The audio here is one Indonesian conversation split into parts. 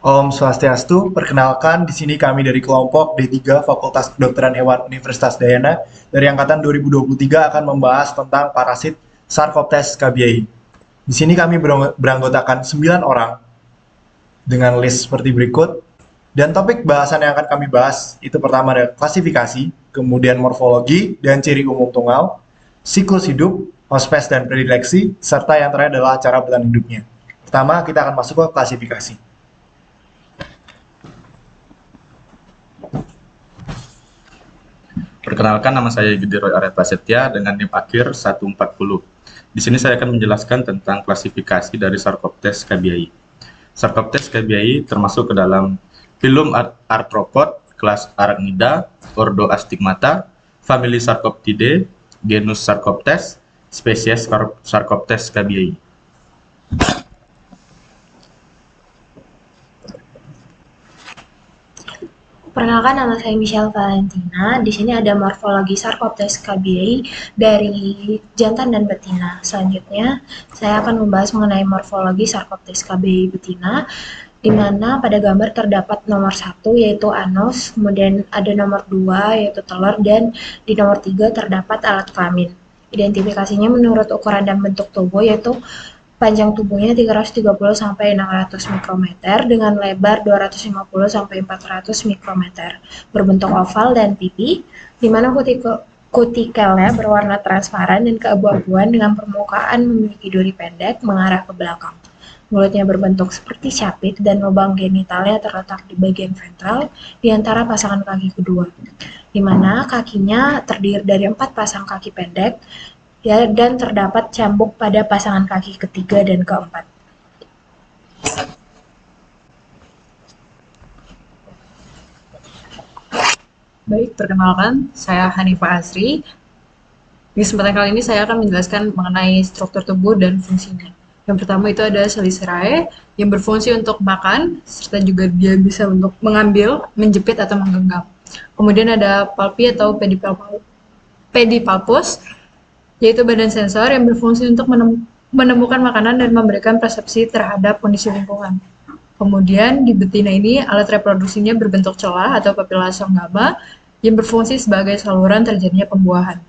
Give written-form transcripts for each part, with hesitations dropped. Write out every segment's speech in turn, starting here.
Om Swastiastu, perkenalkan di sini kami dari kelompok D3 Fakultas Kedokteran Hewan Universitas Dayana dari angkatan 2023 akan membahas tentang parasit Sarcoptes cabiai. Di sini kami beranggotakan 9 orang dengan list seperti berikut. Dan topik bahasan yang akan kami bahas itu pertama adalah klasifikasi, kemudian morfologi dan ciri umum tungau, siklus hidup, hospes dan predileksi, serta yang terakhir adalah cara bertahan hidupnya. Pertama, kita akan masuk ke klasifikasi. Perkenalkan, nama saya Yudi Roy Arya Prasetya dengan NIM akhir 140. Di sini saya akan menjelaskan tentang klasifikasi dari Sarcoptes cabiai. Sarcoptes cabiai termasuk ke dalam filum Arthropod, kelas Arachnida, ordo Astigmata, famili Sarcoptidae, genus Sarcoptes, spesies Sarcoptes cabiai. Perkenalkan, nama saya Michelle Valentina. Di sini ada morfologi Sarcoptes cabiai dari jantan dan betina. Selanjutnya, saya akan membahas mengenai morfologi Sarcoptes cabiai betina, di mana pada gambar terdapat nomor 1 yaitu anus, kemudian ada nomor 2 yaitu telur, dan di nomor 3 terdapat alat kelamin. Identifikasinya menurut ukuran dan bentuk tubuh yaitu panjang tubuhnya 330 sampai 600 mikrometer dengan lebar 250 sampai 400 mikrometer, berbentuk oval dan pipi, di mana kutikelnya berwarna transparan dan keabu-abuan dengan permukaan memiliki duri pendek mengarah ke belakang. Mulutnya berbentuk seperti capit dan lubang genitalnya terletak di bagian ventral di antara pasangan kaki kedua, di mana kakinya terdiri dari 4 pasang kaki pendek dan terdapat cambuk pada pasangan kaki ketiga dan keempat. Baik, perkenalkan, saya Hanifah Asri. Di kesempatan kali ini saya akan menjelaskan mengenai struktur tubuh dan fungsinya. Yang pertama itu ada Chelicerae yang berfungsi untuk makan, serta juga dia bisa untuk mengambil, menjepit, atau menggenggam. Kemudian ada Palpi atau Pedipalpus, yaitu badan sensor yang berfungsi untuk menemukan makanan dan memberikan persepsi terhadap kondisi lingkungan. Kemudian di betina ini alat reproduksinya berbentuk celah atau papilla songgama yang berfungsi sebagai saluran terjadinya pembuahan.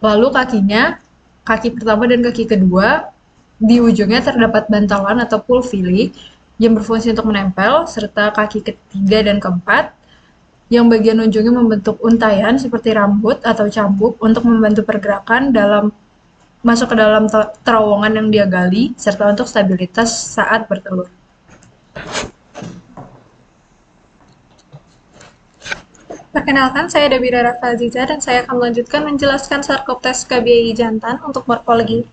Lalu kakinya, kaki pertama dan kaki kedua, di ujungnya terdapat bantalan atau pulvili yang berfungsi untuk menempel, serta kaki ketiga dan keempat yang bagian ujungnya membentuk untaian seperti rambut atau cambuk untuk membantu pergerakan masuk ke dalam terowongan yang dia gali, serta untuk stabilitas saat bertelur. Perkenalkan, saya Dabira Rafaziza dan saya akan melanjutkan menjelaskan Sarcoptes cabiai jantan untuk morfologi.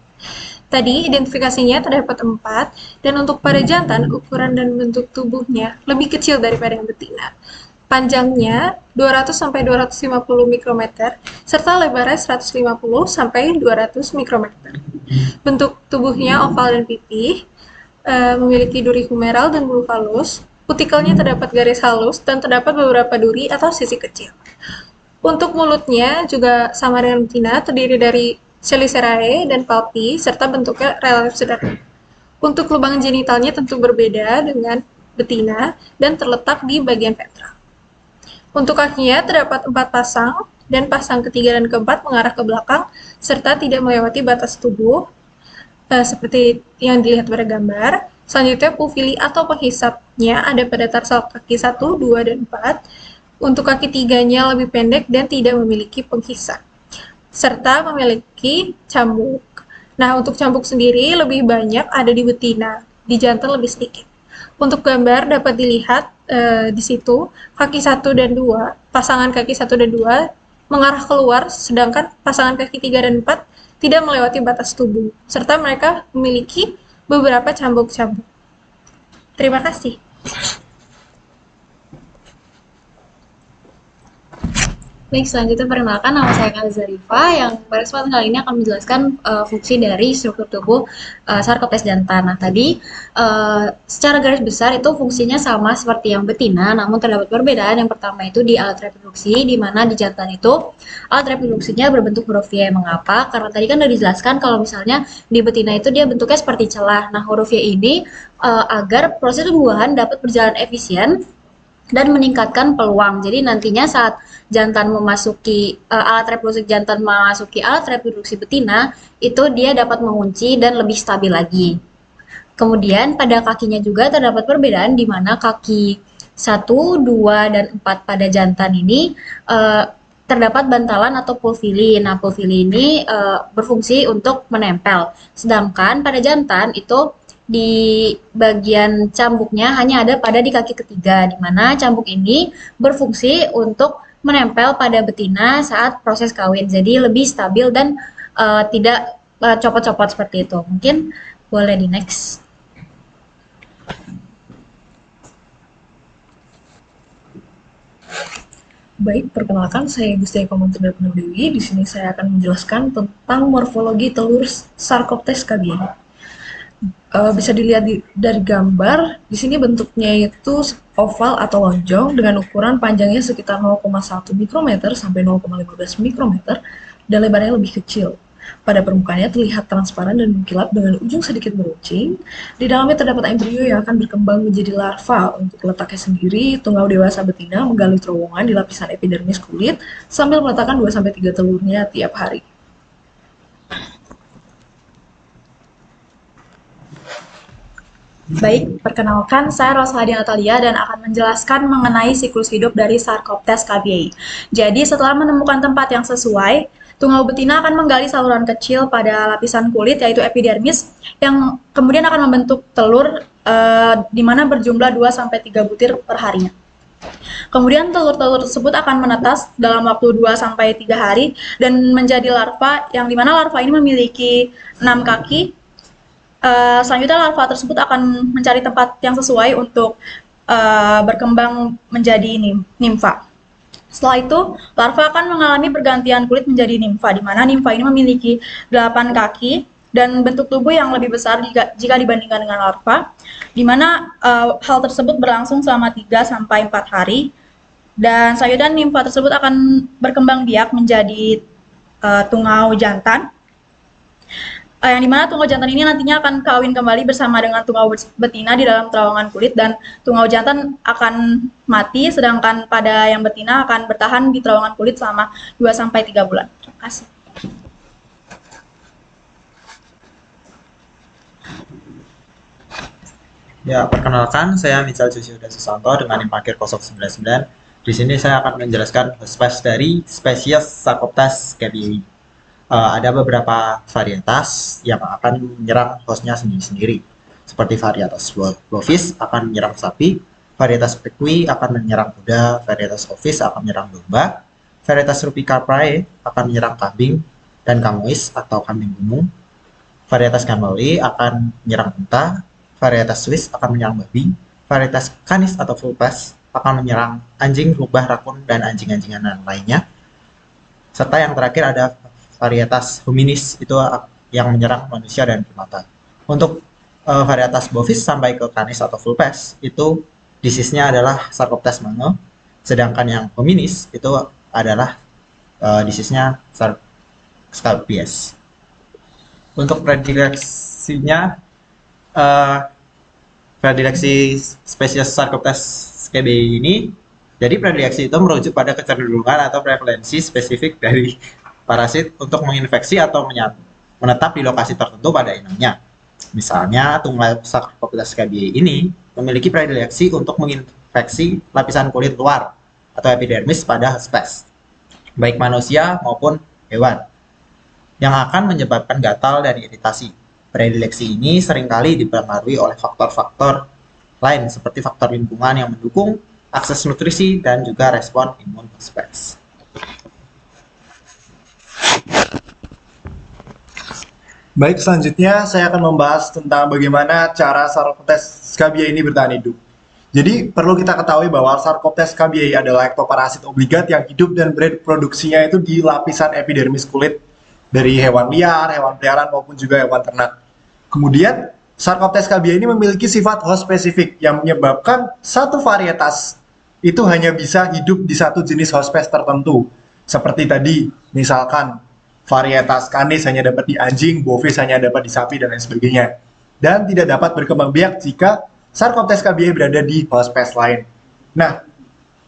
Tadi identifikasinya terdapat 4, dan untuk pada jantan ukuran dan bentuk tubuhnya lebih kecil daripada yang betina. Panjangnya 200 sampai 250 mikrometer serta lebarnya 150 sampai 200 mikrometer. Bentuk tubuhnya oval dan pipih, memiliki duri humeral dan bulu halus. Kutikelnya terdapat garis halus dan terdapat beberapa duri atau sisi kecil. Untuk mulutnya juga sama dengan betina, terdiri dari Chelicerae dan palpi serta bentuknya relatif sederhana. Untuk lubang genitalnya tentu berbeda dengan betina dan terletak di bagian ventral. Untuk kakinya terdapat 4 pasang dan pasang ketiga dan keempat mengarah ke belakang serta tidak melewati batas tubuh seperti yang dilihat pada gambar. Selanjutnya pulvili atau penghisapnya ada pada tarsal kaki 1, 2, dan 4. Untuk kaki tiganya lebih pendek dan tidak memiliki penghisap, serta memiliki cambuk. Nah, untuk cambuk sendiri lebih banyak ada di betina, di jantan lebih sedikit. Untuk gambar dapat dilihat di situ, kaki 1 dan 2, pasangan kaki 1 dan 2 mengarah keluar, sedangkan pasangan kaki 3 dan 4 tidak melewati batas tubuh, serta mereka memiliki beberapa cambuk-cambuk. Terima kasih. Baik, selanjutnya perkenalkan nama saya Kanza Zarifa yang pada kesempatan kali ini akan menjelaskan fungsi dari struktur tubuh sarkoptes jantan. Nah, tadi secara garis besar itu fungsinya sama seperti yang betina, namun terdapat perbedaan. Yang pertama itu di alat reproduksi, di mana di jantan itu alat reproduksinya berbentuk huruf Y. Mengapa? Karena tadi kan sudah dijelaskan kalau misalnya di betina itu dia bentuknya seperti celah. Nah, huruf Y ini agar proses pembuahan dapat berjalan efisien dan meningkatkan peluang. Jadi nantinya saat jantan memasuki alat reproduksi jantan memasuki alat reproduksi betina, itu dia dapat mengunci dan lebih stabil lagi. Kemudian pada kakinya juga terdapat perbedaan di mana kaki 1, 2, dan 4 pada jantan ini terdapat bantalan atau pulvili. Nah, pulvili ini berfungsi untuk menempel. Sedangkan pada jantan itu di bagian cambuknya hanya ada pada di kaki ketiga, di mana cambuk ini berfungsi untuk menempel pada betina saat proses kawin. Jadi lebih stabil dan tidak copot-copot seperti itu. Mungkin boleh di next. Baik, perkenalkan saya Gusti Eko Menteri Dewi. Di sini saya akan menjelaskan tentang morfologi telur Sarcoptes cabiai. Bisa dilihat dari gambar, di sini bentuknya itu oval atau lonjong dengan ukuran panjangnya sekitar 0,1 mikrometer sampai 0,15 mikrometer dan lebarnya lebih kecil. Pada permukaannya terlihat transparan dan mengkilap dengan ujung sedikit meruncing. Di dalamnya terdapat embrio yang akan berkembang menjadi larva. Untuk letaknya sendiri, tungau dewasa betina menggali terowongan di lapisan epidermis kulit sambil meletakkan 2-3 telurnya tiap hari. Baik, perkenalkan saya Rosaldi Natalia dan akan menjelaskan mengenai siklus hidup dari Sarcoptes cabiai. Jadi setelah menemukan tempat yang sesuai, tungau betina akan menggali saluran kecil pada lapisan kulit yaitu epidermis yang kemudian akan membentuk telur di mana berjumlah 2-3 butir per harinya. Kemudian telur-telur tersebut akan menetas dalam waktu 2-3 hari dan menjadi larva yang dimana larva ini memiliki 6 kaki. Selanjutnya larva tersebut akan mencari tempat yang sesuai untuk berkembang menjadi nimfa. Setelah itu, larva akan mengalami pergantian kulit menjadi nimfa, di mana nimfa ini memiliki 8 kaki dan bentuk tubuh yang lebih besar jika dibandingkan dengan larva, di mana hal tersebut berlangsung selama 3-4 hari. Dan selanjutnya nimfa tersebut akan berkembang biak menjadi tungau jantan. Yang dimana tungau jantan ini nantinya akan kawin kembali bersama dengan tungau betina di dalam terowongan kulit dan tungau jantan akan mati sedangkan pada yang betina akan bertahan di terowongan kulit selama 2-3 bulan. Terima kasih. Ya, perkenalkan saya Michal Jusyoda Susanto dengan NIM akhir 099. Di sini saya akan menjelaskan spesies dari spesies Sarcoptes cabiai. Ada beberapa varietas yang akan menyerang hostnya sendiri-sendiri. Seperti varietas bovis akan menyerang sapi, varietas pequi akan menyerang kuda, varietas ovis akan menyerang domba, varietas rupicaprae akan menyerang kambing dan camois atau kambing gunung, varietas cameli akan menyerang unta, varietas Swiss akan menyerang babi, varietas canis atau vulpes akan menyerang anjing, rubah, rakun, dan anjing-anjingan lainnya. Serta yang terakhir ada varietas hominis itu yang menyerang manusia dan primata. Untuk varietas bovis sampai ke canis atau vulpes itu disease-nya adalah Sarcoptes mango, sedangkan yang hominis itu adalah disease-nya Scabies. Untuk predileksinya predileksi spesies Sarcoptes cabiai ini, jadi predileksi itu merujuk pada kecenderungan atau prevalensi spesifik dari parasit untuk menginfeksi atau menetap di lokasi tertentu pada inangnya. Misalnya, tungau Sarcoptes cabiai ini memiliki predileksi untuk menginfeksi lapisan kulit luar atau epidermis pada spesies, baik manusia maupun hewan, yang akan menyebabkan gatal dan iritasi. Predileksi ini seringkali dipengaruhi oleh faktor-faktor lain seperti faktor lingkungan yang mendukung akses nutrisi dan juga respon imun spesies. Baik, selanjutnya saya akan membahas tentang bagaimana cara Sarcoptes cabiai ini bertahan hidup. Jadi perlu kita ketahui bahwa Sarcoptes cabiai adalah ektoparasit obligat yang hidup dan bereproduksinya itu di lapisan epidermis kulit dari hewan liar, hewan peliharaan maupun juga hewan ternak. Kemudian Sarcoptes cabiai ini memiliki sifat host spesifik yang menyebabkan satu varietas itu hanya bisa hidup di satu jenis host spesies tertentu. Seperti tadi, misalkan varietas Canis hanya dapat di anjing, Bovis hanya dapat di sapi dan lain sebagainya. Dan tidak dapat berkembang biak jika Sarcoptes cabiai berada di host spesies lain. Nah,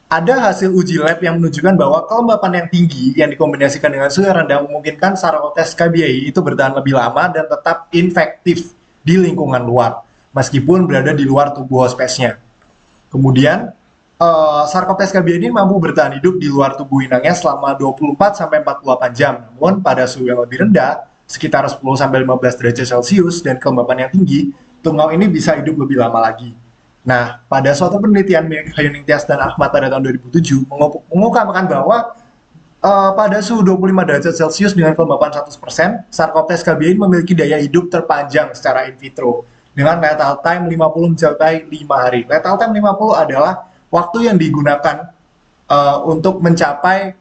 ada hasil uji lab yang menunjukkan bahwa kelembapan yang tinggi yang dikombinasikan dengan suhu yang rendah memungkinkan Sarcoptes cabiai itu bertahan lebih lama dan tetap infektif di lingkungan luar, meskipun berada di luar tubuh host spesiesnya. Kemudian, Sarcoptes cabiai ini mampu bertahan hidup di luar tubuh inangnya selama 24-48 jam. Namun, pada suhu yang lebih rendah, sekitar 10-15 derajat Celcius dan kelembapan yang tinggi, tungau ini bisa hidup lebih lama lagi. Nah, pada suatu penelitian milik Hyun Tias dan Ahmad pada tahun 2007 mengungkapkan bahwa pada suhu 25 derajat Celcius dengan kelembapan 100%, Sarcoptes cabiai memiliki daya hidup terpanjang secara in vitro dengan lethal time 50 mencapai 5 hari. Lethal time 50 adalah waktu yang digunakan untuk mencapai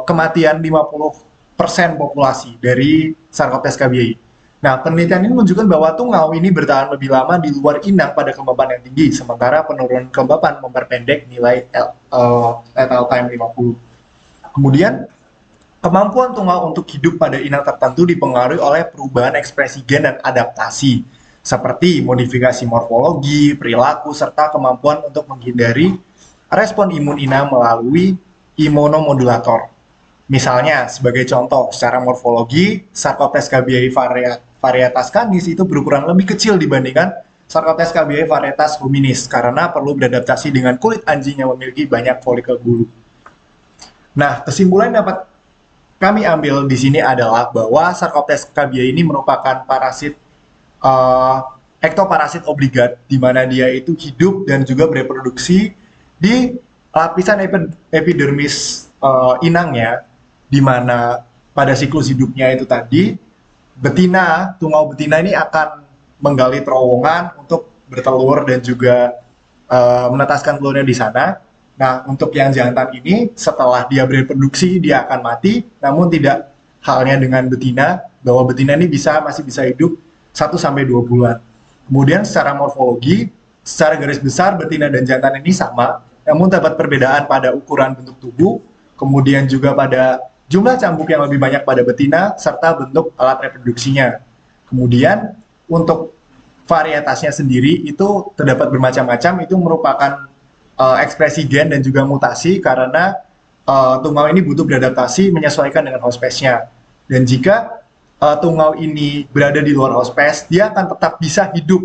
kematian 50% populasi dari Sarcoptes cabiai. Nah, penelitian ini menunjukkan bahwa tungau ini bertahan lebih lama di luar inang pada kelembapan yang tinggi, sementara penurunan kelembapan memperpendek nilai lethal time 50. Kemudian, kemampuan tungau untuk hidup pada inang tertentu dipengaruhi oleh perubahan ekspresi gen dan adaptasi, seperti modifikasi morfologi, perilaku, serta kemampuan untuk menghindari respon imun inang melalui imunomodulator. Misalnya, sebagai contoh, secara morfologi, Sarcoptes cabiai varietas Canis itu berukuran lebih kecil dibandingkan Sarcoptes cabiai varietas hominis karena perlu beradaptasi dengan kulit anjing yang memiliki banyak folikel bulu. Nah, kesimpulan yang dapat kami ambil di sini adalah bahwa Sarcoptes cabiai ini merupakan parasit ektoparasit obligat, di mana dia itu hidup dan juga bereproduksi di lapisan epidermis inangnya, di mana pada siklus hidupnya itu tadi, tungau betina ini akan menggali terowongan untuk bertelur dan juga menetaskan telurnya di sana. Nah, untuk yang jantan ini, setelah dia bereproduksi, dia akan mati, namun tidak halnya dengan betina, bahwa betina ini masih bisa hidup 1-2 bulan. Kemudian secara morfologi, secara garis besar, betina dan jantan ini sama, namun terdapat perbedaan pada ukuran bentuk tubuh, kemudian juga pada jumlah cambuk yang lebih banyak pada betina, serta bentuk alat reproduksinya. Kemudian, untuk varietasnya sendiri itu terdapat bermacam-macam, itu merupakan ekspresi gen dan juga mutasi karena tungau ini butuh beradaptasi menyesuaikan dengan host spesiesnya. Dan jika tungau ini berada di luar host spesies, dia akan tetap bisa hidup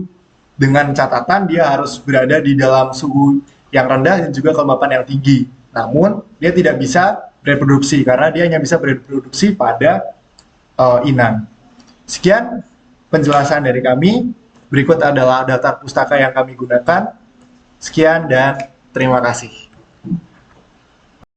dengan catatan dia harus berada di dalam suhu yang rendah dan juga kelembapan yang tinggi. Namun, dia tidak bisa bereproduksi karena dia hanya bisa bereproduksi pada inang. Sekian penjelasan dari kami. Berikut adalah daftar pustaka yang kami gunakan. Sekian dan terima kasih.